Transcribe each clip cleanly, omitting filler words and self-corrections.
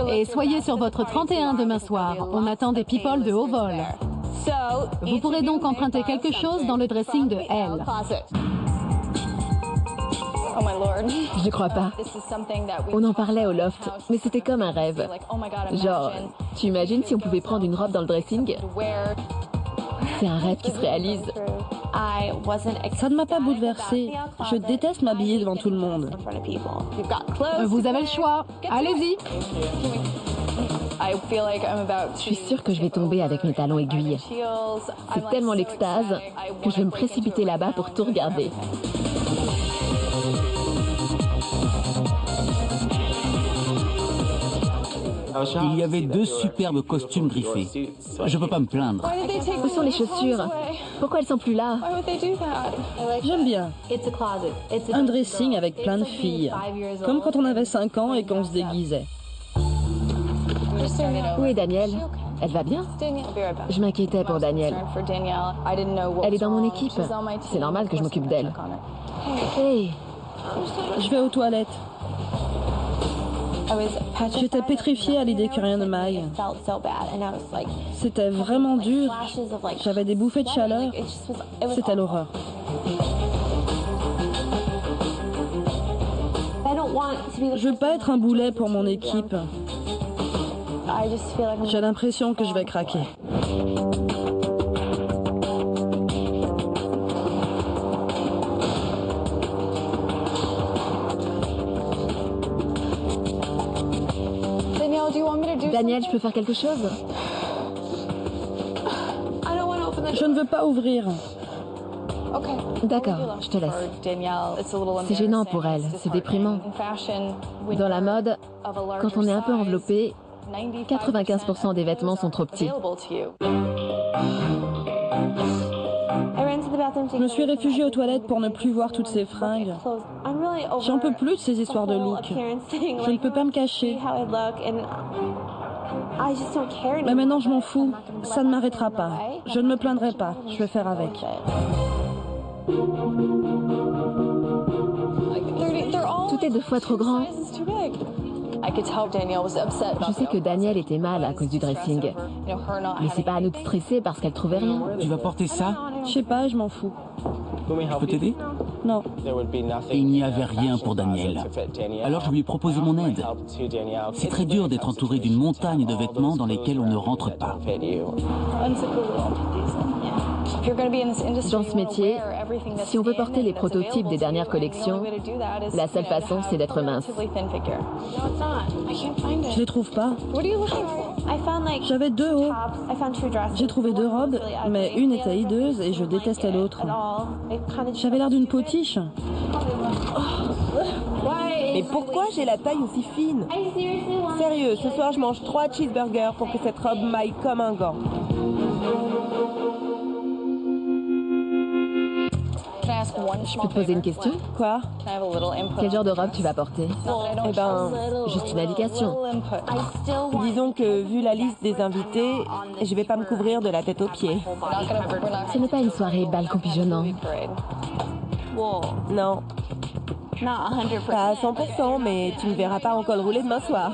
Et soyez sur votre 31 demain soir. On attend des people de haut vol. Vous pourrez donc emprunter quelque chose dans le dressing de Elle. Je crois pas. On en parlait au loft, mais c'était comme un rêve. Genre, tu imagines si on pouvait prendre une robe dans le dressing? C'est un rêve qui se réalise. Ça ne m'a pas bouleversée. Je déteste m'habiller devant tout le monde. Vous avez le choix. Allez-y. Je suis sûre que je vais tomber avec mes talons aiguilles. C'est tellement l'extase que je vais me précipiter là-bas pour tout regarder. Il y avait 2 superbes costumes griffés. Je peux pas me plaindre. Où sont les chaussures? Pourquoi elles sont plus là? J'aime bien. Un dressing avec plein de filles. Comme quand on avait 5 ans et qu'on se déguisait. Où est Danielle? Elle va bien? Je m'inquiétais pour Danielle. Elle est dans mon équipe. C'est normal que je m'occupe d'elle. Hey! Je vais aux toilettes. J'étais pétrifiée à l'idée que rien ne m'aille. C'était vraiment dur. J'avais des bouffées de chaleur. C'était l'horreur. Je veux pas être un boulet pour mon équipe. J'ai l'impression que je vais craquer. Daniel, je peux faire quelque chose? Je ne veux pas ouvrir. D'accord, je te laisse. C'est gênant pour elle, c'est déprimant. Dans la mode, quand on est un peu enveloppé, 95% des vêtements sont trop petits. Je me suis réfugiée aux toilettes pour ne plus voir toutes ces fringues. J'en peux plus de ces histoires de look. Je ne peux pas me cacher. Mais maintenant, je m'en fous. Ça ne m'arrêtera pas. Je ne me plaindrai pas. Je vais faire avec. Tout est 2 fois trop grand. Je sais que Danielle était mal à cause du dressing. Mais c'est pas à nous de stresser parce qu'elle trouvait rien. Tu vas porter ça? Je sais pas, je m'en fous. Je peux t'aider? Non. Et il n'y avait rien pour Daniel. Alors je lui ai proposé mon aide. C'est très dur d'être entouré d'une montagne de vêtements dans lesquels on ne rentre pas. Dans ce métier, si on veut porter les prototypes des dernières collections, la seule façon, c'est d'être mince. Je les trouve pas. J'avais 2 hauts. J'ai trouvé 2 robes, mais une était hideuse et je détestais l'autre. J'avais l'air d'une potiche. Mais pourquoi j'ai la taille aussi fine? Sérieux, ce soir je mange 3 cheeseburgers pour que cette robe m'aille comme un gant. Je peux te poser une question? Quoi? Quel genre de robe tu vas porter? Eh ben, juste une indication. Disons que vu la liste des invités, je vais pas me couvrir de la tête aux pieds. Ce n'est pas une soirée bal compigeonnant. Non. Pas à 100%, mais tu me verras pas en col roulé demain soir.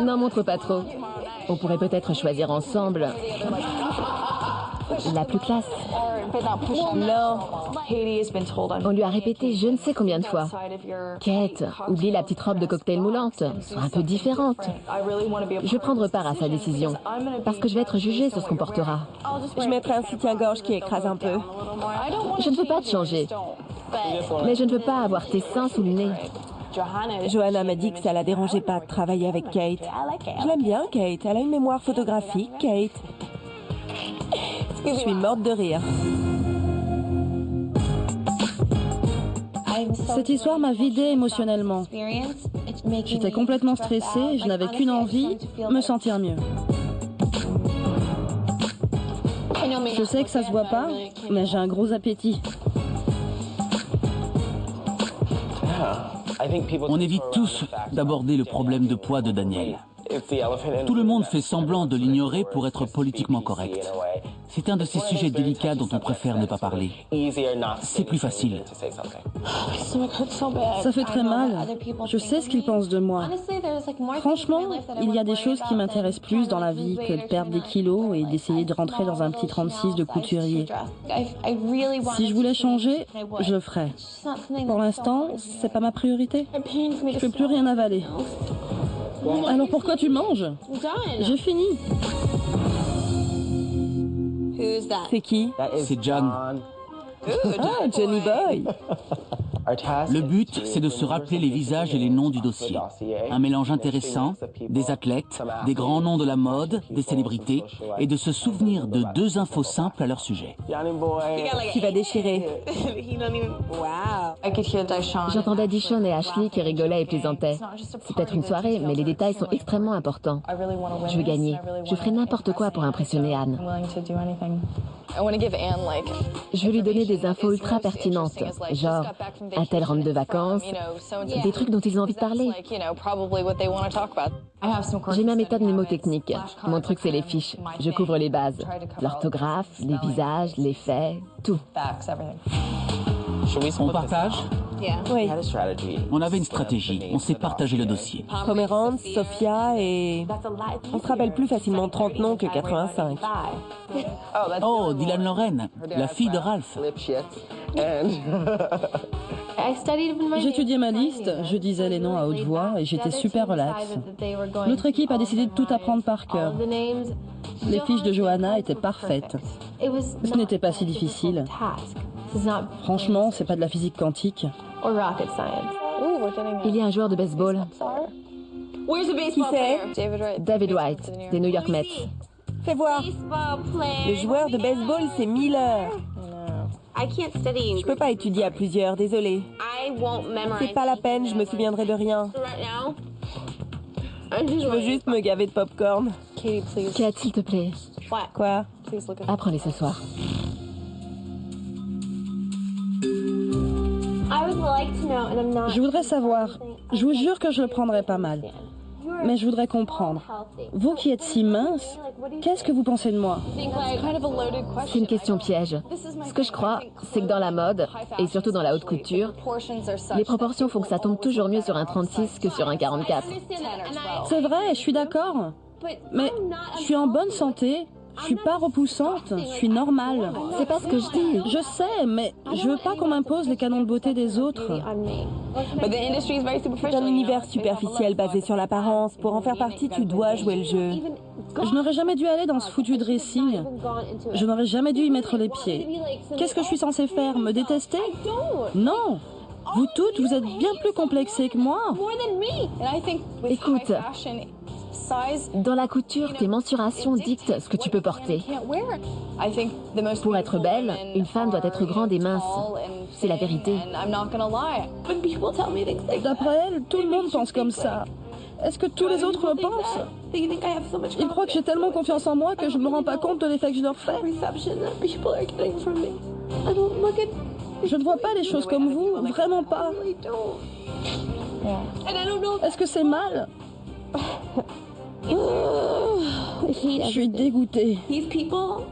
N'en montre pas trop. On pourrait peut-être choisir ensemble la plus classe. Non. On lui a répété je ne sais combien de fois. Kate, oublie la petite robe de cocktail moulante. Sois un peu différente. Je vais prendre part à sa décision. Parce que je vais être jugée sur ce qu'on portera. Je mettrai un soutien-gorge qui écrase un peu. Je ne veux pas te changer. Mais je ne veux pas avoir tes seins sous le nez. Johanna m'a dit que ça la dérangeait pas de travailler avec Kate. Je l'aime bien, Kate. Elle a une mémoire photographique, Kate. Je suis morte de rire. Cette histoire m'a vidée émotionnellement. J'étais complètement stressée, je n'avais qu'une envie, me sentir mieux. Je sais que ça se voit pas, mais j'ai un gros appétit. On évite tous d'aborder le problème de poids de Daniel. Tout le monde fait semblant de l'ignorer pour être politiquement correct. C'est un de ces sujets délicats dont on préfère ne pas parler. C'est plus facile. Ça fait très mal. Je sais ce qu'ils pensent de moi. Franchement, il y a des choses qui m'intéressent plus dans la vie que de perdre des kilos et d'essayer de rentrer dans un petit 36 de couturier. Si je voulais changer, je le ferais. Pour l'instant, c'est pas ma priorité. Je peux plus rien avaler. Alors pourquoi tu manges? J'ai fini. C'est qui? C'est John. Ah, Johnny Boy. Le but, c'est de se rappeler les visages et les noms du dossier. Un mélange intéressant, des athlètes, des grands noms de la mode, des célébrités, et de se souvenir de 2 infos simples à leur sujet. Qui va déchirer. J'entendais Dishon et Ashley qui rigolaient et plaisantaient. C'est peut-être une soirée, mais les détails sont extrêmement importants. Je veux gagner. Je ferai n'importe quoi pour impressionner Anne. Je veux lui donner des infos ultra pertinentes, genre un tel rentre de vacances, des trucs dont ils ont envie de parler. J'ai ma méthode mnémotechnique. Mon truc, c'est les fiches. Je couvre les bases. L'orthographe, les visages, les faits, tout. On partage? Oui. On avait une stratégie. On s'est partagé le dossier. Pomerantz, Sophia et... On se rappelle plus facilement 30 noms que 85. Oh, Dylan Loren, la fille de Ralph. J'étudiais ma liste, je disais les noms à haute voix et j'étais super relax. L'autre équipe a décidé de tout apprendre par cœur. Les fiches de Johanna étaient parfaites. Ce n'était pas si difficile. Franchement, c'est pas de la physique quantique. Il y a un joueur de baseball, Qui c'est? David White, des New York Mets. Fais voir. Le joueur de baseball, c'est Miller. Je peux pas étudier à plusieurs, désolé. C'est pas la peine, je me souviendrai de rien. Je veux juste me gaver de popcorn. Kate, s'il te plaît, Quoi? apprends-les ce soir. Je voudrais savoir, je vous jure que je le prendrais pas mal. Mais je voudrais comprendre. Vous qui êtes si mince, qu'est-ce que vous pensez de moi? C'est une question piège. Ce que je crois, c'est que dans la mode, et surtout dans la haute couture, les proportions font que ça tombe toujours mieux sur un 36 que sur un 44. C'est vrai, je suis d'accord. Mais je suis en bonne santé, je suis pas repoussante, je suis normale. C'est pas ce que je dis. Je sais, mais je veux pas qu'on m'impose les canons de beauté des autres. C'est un univers superficiel basé sur l'apparence. Pour en faire partie, tu dois jouer le jeu. Je n'aurais jamais dû aller dans ce foutu dressing. Je n'aurais jamais dû y mettre les pieds. Qu'est-ce que je suis censée faire? Me détester? Non. Vous toutes, vous êtes bien plus complexées que moi. Écoute, dans la couture, tes mensurations dictent ce que tu peux porter. Pour être belle, une femme doit être grande et mince. C'est la vérité. D'après elle, tout le monde pense comme ça. Est-ce que tous les autres le pensent? Ils croient que j'ai tellement confiance en moi que je ne me rends pas compte de l'effet que je leur fais. Je ne vois pas les choses comme vous, vraiment pas. Est-ce que c'est mal? Je suis dégoûtée.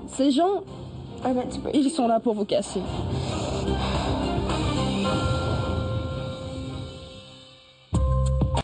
Ces gens, ils sont là pour vous casser.